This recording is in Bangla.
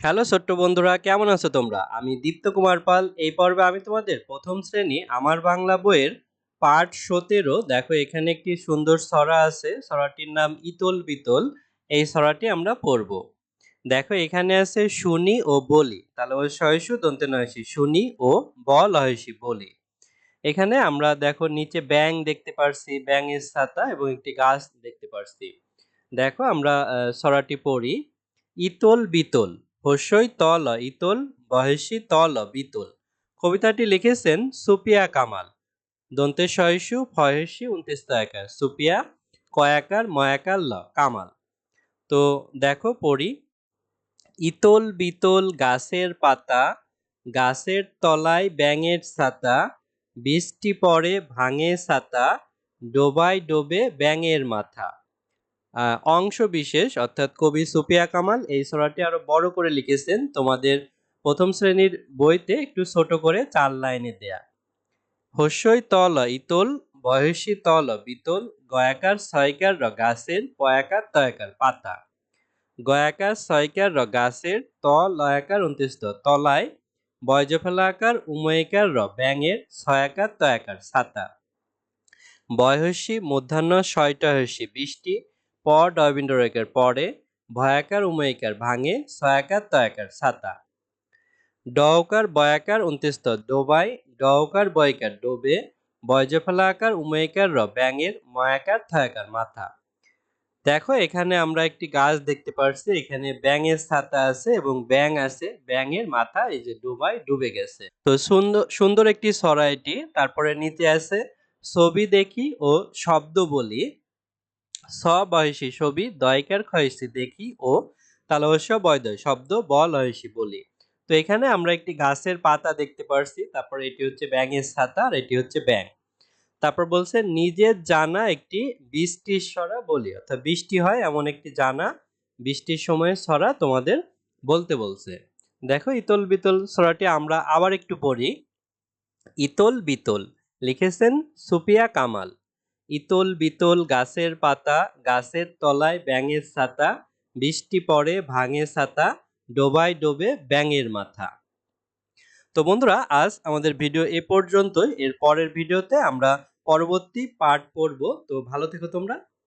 হ্যালো ছোট্ট বন্ধুরা, কেমন আছো তোমরা? আমি দীপ্ত কুমার পাল। এই পর্বে আমি তোমাদের প্রথম শ্রেণী আমার বাংলা বইয়ের পাঠ ১৭। দেখো, এখানে একটি সুন্দর ছড়া আছে। ছড়াটির নাম ইতল বিতল। এই ছড়াটি আমরা পড়ব। দেখো, এখানে আছে শুনি ও বলি। তাহলে ওই শয়সু দন্তে নয়সী, শুনি ও বল হয়সী বলি। এখানে আমরা দেখো নিচে ব্যাঙ দেখতে পারছি, ব্যাঙের ছাতা এবং একটি গাছ দেখতে পারছি। দেখো আমরা ছড়াটি পড়ি। ইতল বিতল, হস্যই তল ইতল, বহেসী তল বিতল। কবিতাটি লিখেছেন সুপিয়া কামাল। দন্তে শয়সু ফয়েসী ২৯ একার, সুপিয়া কয়াকার ময়াকার ল কামাল। তো দেখো পড়ি। ইতল বিতল গাছের পাতা, গাছের তলায় ব্যাঙের ছাতা, বৃষ্টি পড়ে ভাঙে ছাতা, ডোবায় ডোবে ব্যাঙের মাথা। অংশ বিশেষ অর্থাৎ কবি সুফিয়া কামাল এই ছড়াটি আরো বড় করে লিখেছেন। তোমাদের প্রথম শ্রেণীর বইতে একটু ছোট করে ৪ লাইনে দেয়া। হস্যই তল ইতল, বয়সী তল বিতল, গয়াকার ছয়কার র গাছের, পয়াকার তয়াকার পাতা। গয়াকার ছয়কার র গাছের, ত লয়াকার ২৯ তলায়, বয়জফলাকার উময়িকার র ব্যাঙের, ছয়াকার তয়াকার ছাতা। বয়হস্যি মধ্যাহ্ন শয়টহস্যি বৃষ্টি, প ডয়বিন্দ রেখার পরে, ভয়াকার উময়িকার ভাঙে, ছয়াকার তয়াকার ছাতা। ডকার বয়াকার ২৯ ডোবায়, ডকার বয়কার ডোবে, বয়জফলাকার উময়িকার র ব্যাঙের, ময়াকার থয়াকার মাথা। দেখো, এখানে আমরা একটি গাছ দেখতে পারছি। এখানে ব্যাঙের ছাতা আছে এবং ব্যাঙ আছে, ব্যাঙের মাথা এই যে ডুবায় ডুবে গেছে। তো সুন্দর সুন্দর একটি ছড়া এটি। তারপরে নিচে আছে ছবি দেখি ও শব্দ বলি। স বয়সী ছবি, দয়কার ক্ষয়সী দেখি ও তালবস্য বয়দয় শব্দ বল হয়সী বলি। তো এখানে আমরা একটি গাছের পাতা দেখতে পারছি। তারপর এটি হচ্ছে ব্যাঙের ছাতা আর এটি হচ্ছে ব্যাঙ। তারপর বলছে নিজের জানা একটি বৃষ্টির ছড়া বলি, অর্থাৎ বৃষ্টি হয় এমন একটি জানা বৃষ্টির সময়ের ছড়া তোমাদের বলতে বলছে। দেখো, ইতল বিতল ছড়াটি আমরা আবার একটু পড়ি। ইতল বিতল লিখেছেন সুপিয়া কামাল। ইতল বিতল গাছের পাতা, গাছের তলায় ব্যাঙের ছাতা, বৃষ্টি পড়ে ভাঙে ছাতা, ডোবায় ডোবে ব্যাঙের মাথা। তো বন্ধুরা, আজ আমাদের ভিডিও এ পর্যন্তই। এর পরের ভিডিওতে আমরা পরবর্তী পার্ট পড়ব। তো ভালো থেকো তোমরা।